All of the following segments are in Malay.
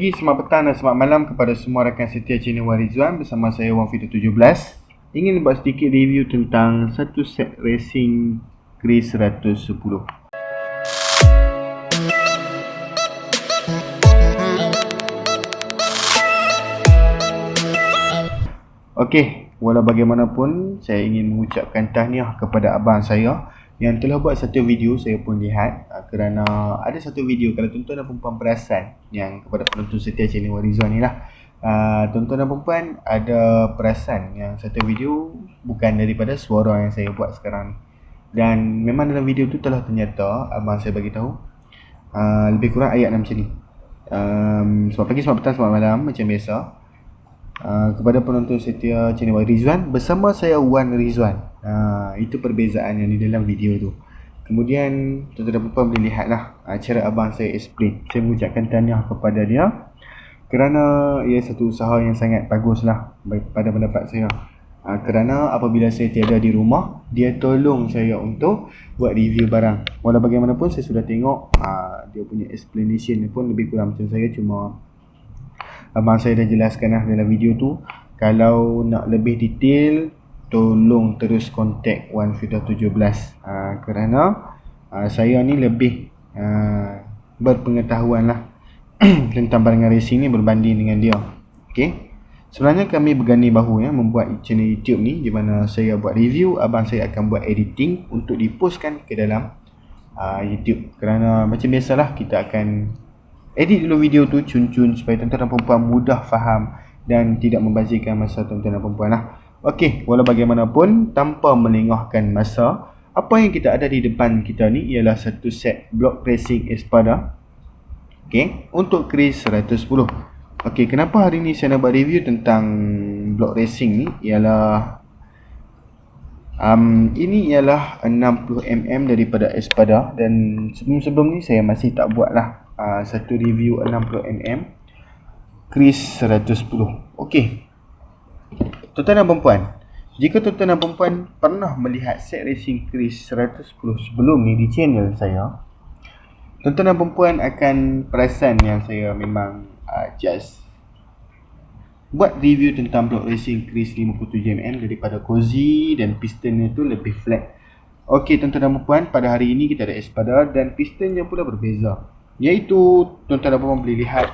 pagi, selamat petang dan selamat malam kepada semua rakan setia channel Wan Rizwan. Bersama saya Wan Fido 17. Ingin buat sedikit review tentang satu set racing Chris 110. Okey, walau bagaimanapun saya ingin mengucapkan tahniah kepada abang saya yang telah buat satu video. Saya pun lihat kerana ada satu video, kalau tuan-tuan dan perempuan perasan, yang kepada penonton setia channel Wan Rizwan ni lah, tuan-tuan dan perempuan ada perasan yang satu video bukan daripada suara yang saya buat sekarang. Dan memang dalam video tu telah ternyata abang saya bagi tahu lebih kurang ayat macam ni. Selamat pagi, selamat petang, selamat malam macam biasa. Kepada penonton setia channel Wan Rizwan, bersama saya Wan Rizwan. Itu perbezaan yang di dalam video tu. Kemudian tuan-tuan dan puan boleh lihat lah cara abang saya explain. Saya mengucapkan tahniah kepada dia kerana ia satu usaha yang sangat bagus lah pada pendapat saya. Kerana apabila saya tiada di rumah, dia tolong saya untuk buat review barang. Walau bagaimanapun saya sudah tengok dia punya explanation pun lebih kurang macam saya. Cuma abang saya dah jelaskan lah dalam video tu. Kalau nak lebih detail, tolong terus kontak Wan Fido 17. Kerana saya ni lebih berpengetahuan lah tentang barangan racing ni berbanding dengan dia. Okay, sebenarnya kami berganding bahu membuat channel YouTube ni, di mana saya buat review, abang saya akan buat editing untuk dipostkan ke dalam YouTube. Kerana macam biasalah, kita akan edit dulu video tu cun-cun supaya tuan-tuan dan perempuan mudah faham dan tidak membazirkan masa tuan-tuan dan perempuan lah. Okey, walau bagaimanapun, tanpa melengahkan masa, apa yang kita ada di depan kita ni ialah satu set block racing Espada. Okey, untuk Chris 110. Okey, kenapa hari ni saya nak buat review tentang block racing ni ialah ini ialah 60mm daripada Espada, dan sebelum ni saya masih tak buat lah satu review 60mm Chris 110. Okey, tuan-tuan dan perempuan, jika tuan-tuan dan perempuan pernah melihat set racing Chris 110 sebelum ni di channel saya, tuan-tuan dan perempuan akan perasan yang saya memang just buat review tentang block racing Chris 57mm daripada Cozy, dan pistonnya tu lebih flat. Okey tuan-tuan dan perempuan, pada hari ini kita ada Espada dan pistonnya pula berbeza. Iaitu tuan-tuan dan perempuan boleh lihat,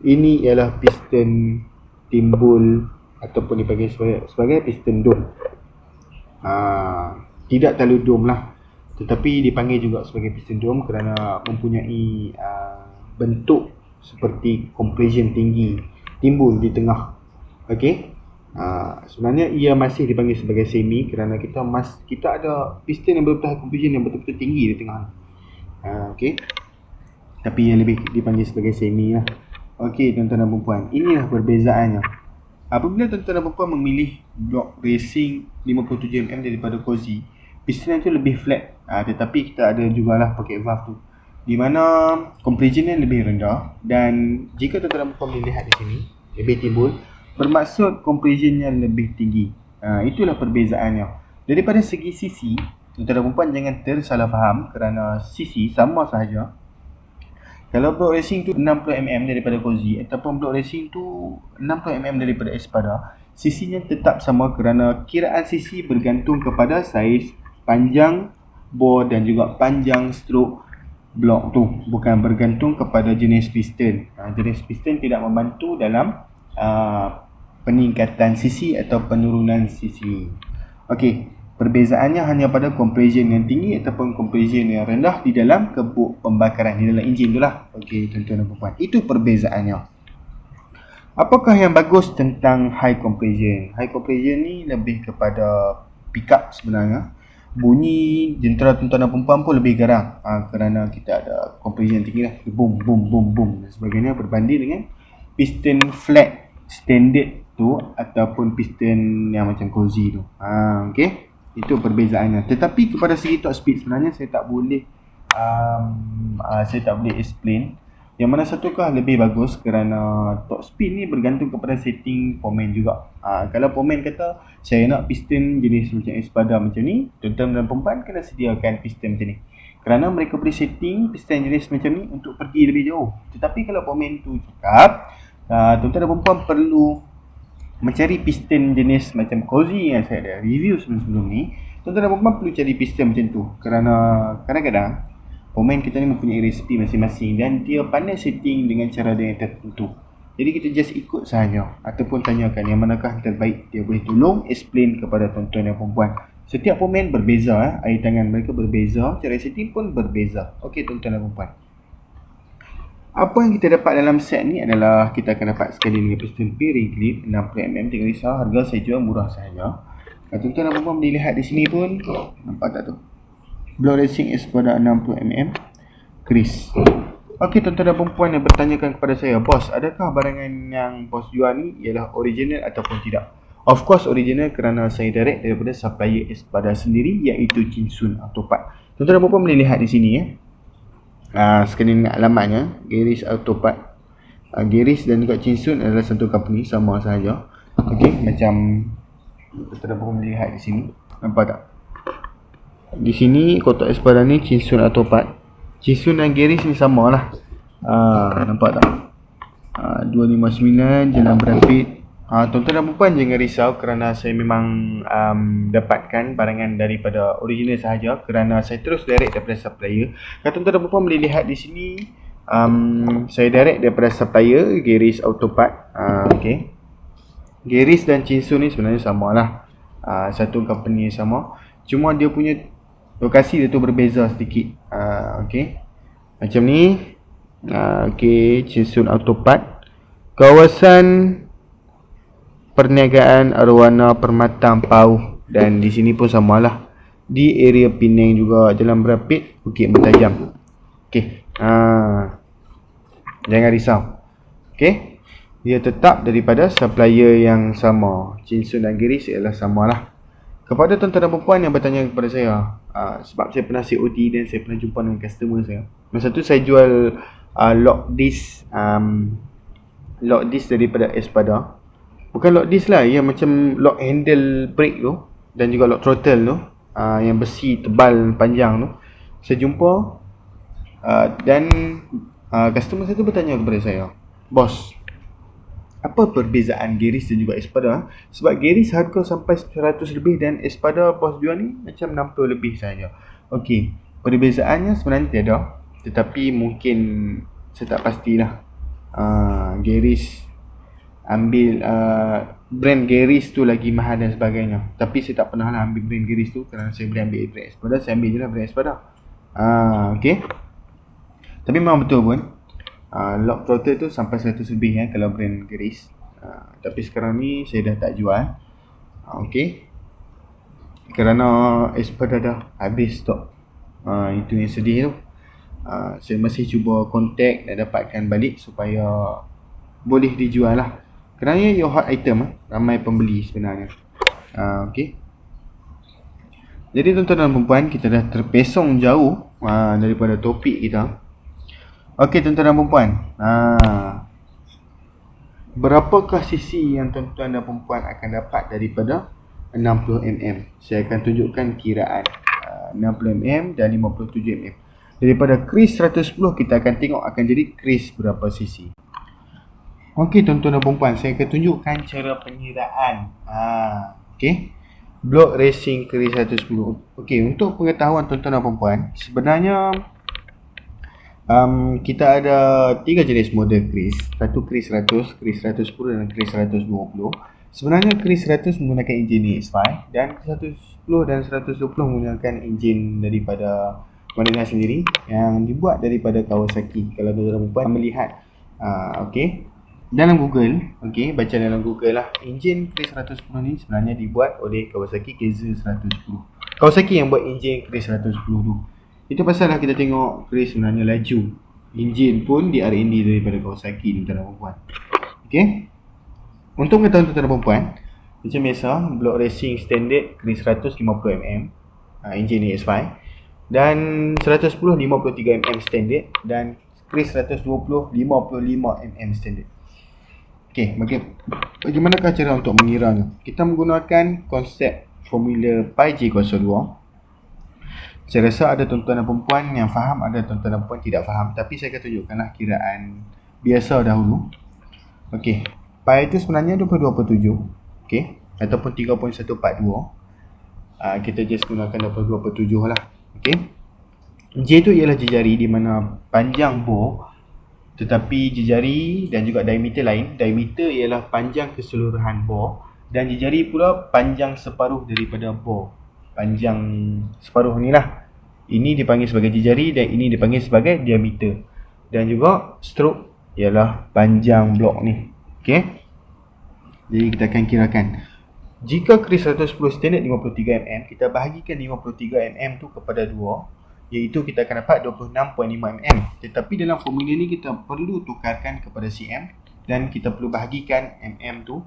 ini ialah piston timbul ataupun dipanggil sebagai piston dome. Tidak terlalu dome lah, tetapi dipanggil juga sebagai piston dome kerana mempunyai bentuk seperti compression tinggi timbul di tengah. Okey, sebenarnya ia masih dipanggil sebagai semi kerana kita ada piston yang betul-betul compression yang betul-betul tinggi di tengah. Okey, tapi yang lebih dipanggil sebagai semi lah. Okey tuan-tuan dan perempuan, inilah perbezaannya. Apabila tuan-tuan dan perempuan memilih block racing 57mm daripada Cozy, piston itu lebih flat, tetapi kita ada jugalah pocket valve tu, di mana compressionnya lebih rendah. Dan jika tuan-tuan dan perempuan boleh lihat di sini, lebih timbul, bermaksud compressionnya lebih tinggi. Itulah perbezaannya. Daripada segi sisi, tuan-tuan dan perempuan jangan tersalah faham, kerana sisi sama sahaja. Kalau block racing tu 60mm daripada Cozy ataupun block racing tu 60mm daripada Espada, sisinya tetap sama kerana kiraan sisi bergantung kepada saiz, panjang bore dan juga panjang stroke blok tu, bukan bergantung kepada jenis piston. Jenis piston tidak membantu dalam peningkatan sisi atau penurunan sisi. Okey, perbezaannya hanya pada compression yang tinggi ataupun compression yang rendah di dalam kebuk pembakaran, di dalam enjin tu lah. Okey tuan-tuan dan perempuan, itu perbezaannya. Apakah yang bagus tentang high compression? High compression ni lebih kepada pickup sebenarnya. Bunyi jentera tuan-tuan dan perempuan pun lebih garang kerana kita ada compression tinggi lah, boom boom boom boom dan sebagainya, berbanding dengan piston flat standard tu ataupun piston yang macam Cozy tu. Okey, itu perbezaannya. Tetapi kepada segi top speed sebenarnya saya tak boleh explain yang mana satukah lebih bagus, kerana top speed ni bergantung kepada setting pomen juga. Kalau pomen kata saya nak piston jenis macam Espada macam ni, tuan-tuan dan perempuan kena sediakan piston macam ni. kerana mereka boleh setting piston jenis macam ni untuk pergi lebih jauh. Tetapi kalau pemain tu cakap tuan-tuan dan perempuan perlu mencari piston jenis macam Cozy yang saya ada review sebelum-sebelum ni, tuan-tuan dan perempuan perlu cari piston macam tu, kerana kadang-kadang pemain kita ni mempunyai resipi masing-masing dan dia pandai setting dengan cara dia yang tertentu. Jadi kita just ikut sahaja ataupun tanyakan yang manakah yang terbaik. Dia boleh tolong explain kepada tuan-tuan dan perempuan. Setiap pemain berbeza, air tangan mereka berbeza, cara setting pun berbeza. Okey tuan-tuan dan perempuan. Apa yang kita dapat dalam set ni adalah kita akan dapat sekali dengan piston P-ring clip 60mm. Jangan risau, harga saya jual murah sahaja. Tuan-tuan dan perempuan boleh lihat di sini pun, nampak tak tu? Block racing Espada 60mm Chris. Okey tuan-tuan dan perempuan yang bertanyakan kepada saya, bos, adakah barangan yang bos jual ni ialah original ataupun tidak? Of course original kerana saya direct daripada supplier Espada sendiri, iaitu Jinsun Autopart. Tuan-tuan dan perempuan boleh lihat di sini ya. Sekali ingat alamatnya, Geris Autopart. Geris dan juga Jinsun adalah satu company, sama sahaja. Okey, macam tuan-tuan dan perempuan boleh lihat di sini. Nampak tak? Di sini kotak Espada ni Jinsun Autopart. Jinsun dan Geris ni sama lah. Nampak tak? 259 Jalan Berapit. Tuan-tuan dan perempuan jangan risau kerana saya memang dapatkan barangan daripada original sahaja, kerana saya terus direct daripada supplier. Kalau tuan-tuan dan perempuan boleh lihat di sini, saya direct daripada supplier Geris Autopart. Okay. Geris dan Jinsun ni sebenarnya sama lah, satu company yang sama, cuma dia punya lokasi dia tu berbeza sedikit. Okay, macam ni. Okay, Jinsun Autopart, kawasan perniagaan Arwana Permatang Pauh, dan di sini pun samalah, di area Penang juga, Jalan Berapit, Bukit Mentajam. Okey, jangan risau. Okey, dia tetap daripada supplier yang sama. Jinsun dan Geris ialah samalah. Kepada tuan-tuan dan perempuan yang bertanya kepada saya, sebab saya pernah COT dan saya pernah jumpa dengan customer saya. Masa tu saya jual lock disc daripada Espada. Bukan lock disc lah, yang macam lock handle brake tu dan juga lock throttle tu, yang besi tebal panjang tu. Saya jumpa dan customer saya tu bertanya kepada saya, bos, apa perbezaan Geris dan juga Espada? Sebab Geris harga sampai 100 lebih dan Espada bos jual ni macam 60 lebih saja. Okey, perbezaannya sebenarnya tiada, tetapi mungkin saya tak pastilah. Geris ambil brand Geris tu lagi mahal dan sebagainya. Tapi saya tak pernah lah ambil brand Geris tu, kerana saya boleh ambil brand Espada, saya ambil je lah brand Espada. Okay. Tapi memang betul pun, lock throttle tu sampai 100 lebih kalau brand Geris. Tapi sekarang ni saya dah tak jual. Okay, kerana Espada dah habis stok. Itu yang sedih tu. Saya masih cuba contact dan dapatkan balik supaya boleh dijual lah, kerana ia hot item, ramai pembeli sebenarnya. Okay. Jadi tuan-tuan dan perempuan, kita dah terpesong jauh daripada topik kita. Okey tuan-tuan dan perempuan, berapakah sisi yang tuan-tuan dan perempuan akan dapat daripada 60mm? Saya akan tunjukkan kiraan 60mm dan 57mm. Daripada Chris 110 kita akan tengok akan jadi Chris berapa sisi. Okey tuan-tuan dan perempuan, saya akan tunjukkan cara pengiraan. Okey, block racing Chris 110. Okey, untuk pengetahuan tuan-tuan dan perempuan, sebenarnya kita ada 3 jenis model Chris. Satu Chris 100, Chris 110 dan Chris 120. Sebenarnya Chris 100 menggunakan enjin EX5 dan Chris 110 dan 120 menggunakan enjin daripada Marina sendiri yang dibuat daripada Kawasaki. Kalau tuan-tuan dan perempuan melihat okey, dalam Google, okey, baca dalam Google lah, enjin Chris 110 ni sebenarnya dibuat oleh Kawasaki KZ 110. Kawasaki yang buat enjin Chris 110 tu. Itu pasal lah kita tengok Chris sebenarnya laju. Enjin pun di R&D daripada Kawasaki, tuan-tuan dan perempuan. Okey. Untuk pengetahuan tuan-tuan dan perempuan, macam biasa, block racing standard Chris 150mm, enjin EX5, dan 110 53mm standard, dan Chris 120 55mm standard. Okey, bagaimanakah cara untuk mengiranya? Kita menggunakan konsep formula Pi J02. Saya rasa ada tuan-tuan dan perempuan yang faham, ada tuan-tuan dan perempuan tidak faham. Tapi saya akan tunjukkanlah kiraan biasa dahulu. Okey, pi itu sebenarnya 22/7. Okey, ataupun 3.142. Kita just gunakan 22/7 lah. Okey. J itu ialah jejari di mana panjang bore tetapi jejari dan juga diameter lain. Diameter ialah panjang keseluruhan bore dan jejari pula panjang separuh daripada bore. Panjang separuh ni lah. Ini dipanggil sebagai jejari dan ini dipanggil sebagai diameter. Dan juga stroke ialah panjang blok ni. Okey. Jadi kita akan kirakan. Jika keris 110 standard 53 mm, kita bahagikan 53 mm tu kepada 2, iaitu kita akan dapat 26.5 mm. Tetapi dalam formula ni kita perlu tukarkan kepada cm dan kita perlu bahagikan mm tu.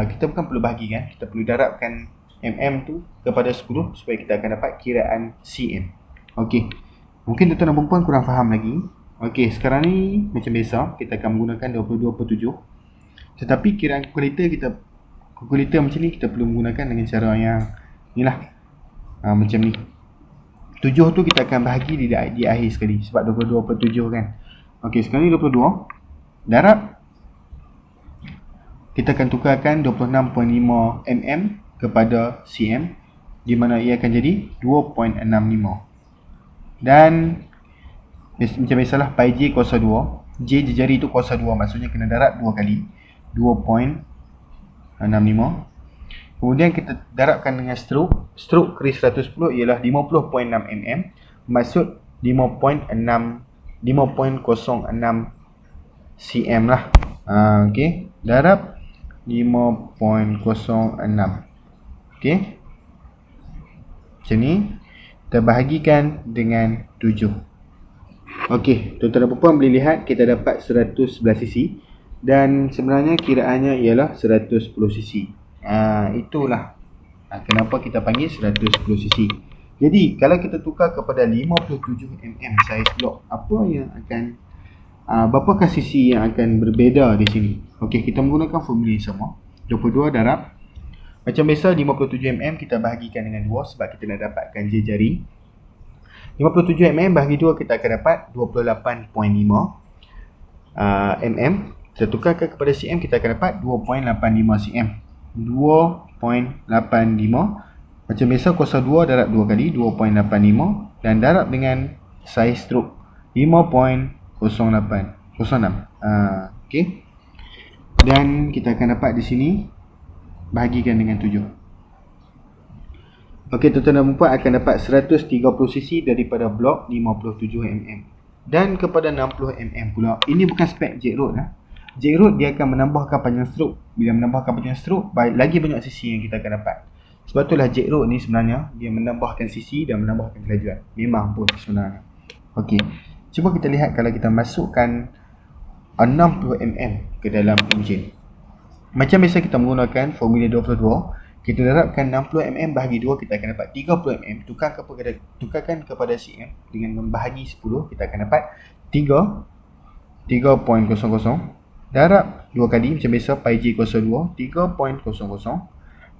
Kita bukan perlu bahagikan, kita perlu darabkan mm tu kepada 10 supaya kita akan dapat kiraan cm. Okey. Mungkin tuan-tuan dan perempuan kurang faham lagi. Okey, sekarang ni macam biasa kita akan menggunakan 22/7. Tetapi kiraan kalkulator macam ni kita perlu menggunakan dengan cara yang inilah. Macam ni. 7 tu kita akan bahagi di akhir sekali sebab 22/7 kan. Okey, sekarang ni 22 darab, kita akan tukarkan 26.5 mm kepada cm, di mana ia akan jadi 2.65. Dan macam biasalah, pi j kuasa 2. J jejari tu kuasa 2, maksudnya kena darab 2 kali 2.65. Kemudian kita darabkan dengan stroke. Stroke keris 110 ialah 50.6 mm. Maksud 5.06 cm lah. Okey, darab 5.06. Okey. Macam ni. Kita bahagikan dengan 7. Okey, tuan-tuan dan puan boleh lihat kita dapat 111 cc dan sebenarnya kiraannya ialah 110 cc. Itulah kenapa kita panggil 110 cc. Jadi kalau kita tukar kepada 57 mm saiz blok, apa yang akan berapakah cc yang akan berbeza di sini? Okey, kita menggunakan formula yang sama. 22 darab, macam biasa 57 mm kita bahagikan dengan 2 sebab kita nak dapatkan jejari. 57 mm bahagi 2 kita akan dapat 28.5 mm. Kita tukarkan kepada cm, kita akan dapat 2.85 cm. 2.85. Macam biasa kuasa 2 darab 2 kali 2.85 dan darab dengan saiz stroke 5.06. Okey. Dan kita akan dapat di sini bahagikan dengan 7. Okey, tuan-tuan dan puan akan dapat 130 cc daripada blok 57 mm. Dan kepada 60 mm pula. Ini bukan spek jet road lah. Jet road dia akan menambahkan panjang stroke. Bila menambahkan panjang stroke, lagi banyak cc yang kita akan dapat. Sebab itulah jet road ni sebenarnya dia menambahkan cc dan menambahkan kelajuan. Memang pun sebenarnya. Okey. Cuba kita lihat kalau kita masukkan 60 mm ke dalam enjin. Macam biasa kita menggunakan formula 22. Kita darabkan 60 mm bahagi 2, kita akan dapat 30 mm. Tukarkan kepada cm dengan membahagi 10, kita akan dapat 3.00. Darab 2 kali macam biasa pi j kuasa 2, 3.00.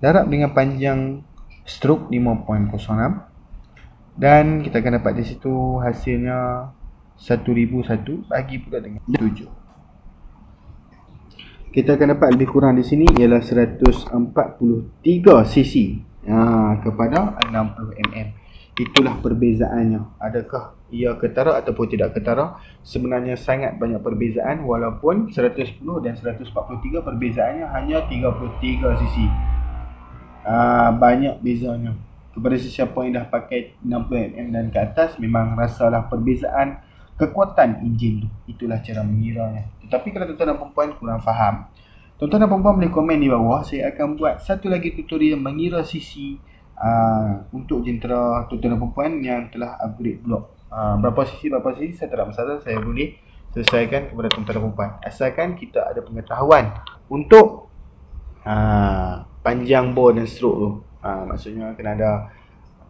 Darab dengan panjang stroke 5.06. Dan kita akan dapat di situ hasilnya 1001 bagi pula dengan 7. Kita akan dapat lebih kurang di sini ialah 143 cc kepada 60 mm. Itulah perbezaannya. Adakah ia ketara ataupun tidak ketara? Sebenarnya sangat banyak perbezaan, walaupun 110 dan 143 perbezaannya hanya 33 cc. Banyak bezanya. Kepada sesiapa yang dah pakai 60 mm dan ke atas, memang rasalah perbezaan kekuatan enjin tu. Itulah cara mengiranya. Tetapi kalau tuan-tuan dan perempuan kurang faham, tuan-tuan dan perempuan boleh komen di bawah. Saya akan buat satu lagi tutorial mengira cc untuk jentera tuan-tuan dan perempuan yang telah upgrade blok. Berapa cc saya tak ada masalah, saya boleh selesaikan kepada tuan-tuan dan perempuan. Asalkan kita ada pengetahuan untuk panjang bore dan stroke tu. Maksudnya kena ada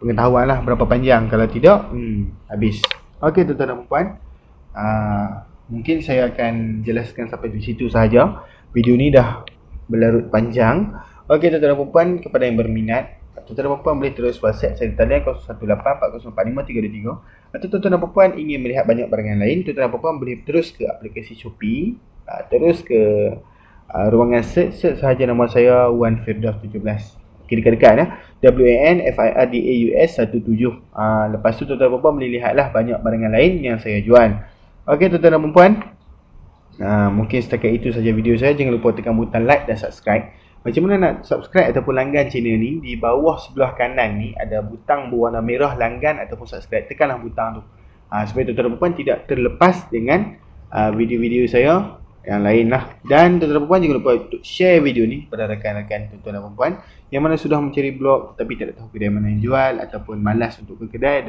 pengetahuan lah berapa panjang. Kalau tidak, habis. Okey tuan-tuan dan perempuan, mungkin saya akan jelaskan sampai di situ sahaja. Video ni dah berlarut panjang. Okey tuan-tuan dan perempuan, kepada yang berminat tuan-tuan dan puan boleh terus WhatsApp saya di talian 0184045323. Atau tuan-tuan dan puan ingin melihat banyak barangan lain, tuan-tuan dan puan boleh terus ke aplikasi Shopee, terus ke ruangan search sahaja nama saya Wan Firdaus 17. Okay, dekat-dekat ya. WANFIRDAUS 17. Lepas tu tuan-tuan dan puan boleh lihatlah banyak barangan lain yang saya jual. Okey tuan-tuan dan puan, mungkin setakat itu saja video saya. Jangan lupa tekan butang like dan subscribe. Macam mana nak subscribe ataupun langgan channel ni? Di bawah sebelah kanan ni ada butang berwarna merah langgan ataupun subscribe. Tekanlah butang tu supaya tuan-tuan dan puan tidak terlepas dengan video-video saya yang lain lah. Dan tuan-tuan dan puan jangan lupa untuk share video ni pada rakan-rakan tuan-tuan dan puan yang mana sudah mencari blog tapi tidak tahu kedai mana yang jual ataupun malas untuk ke kedai.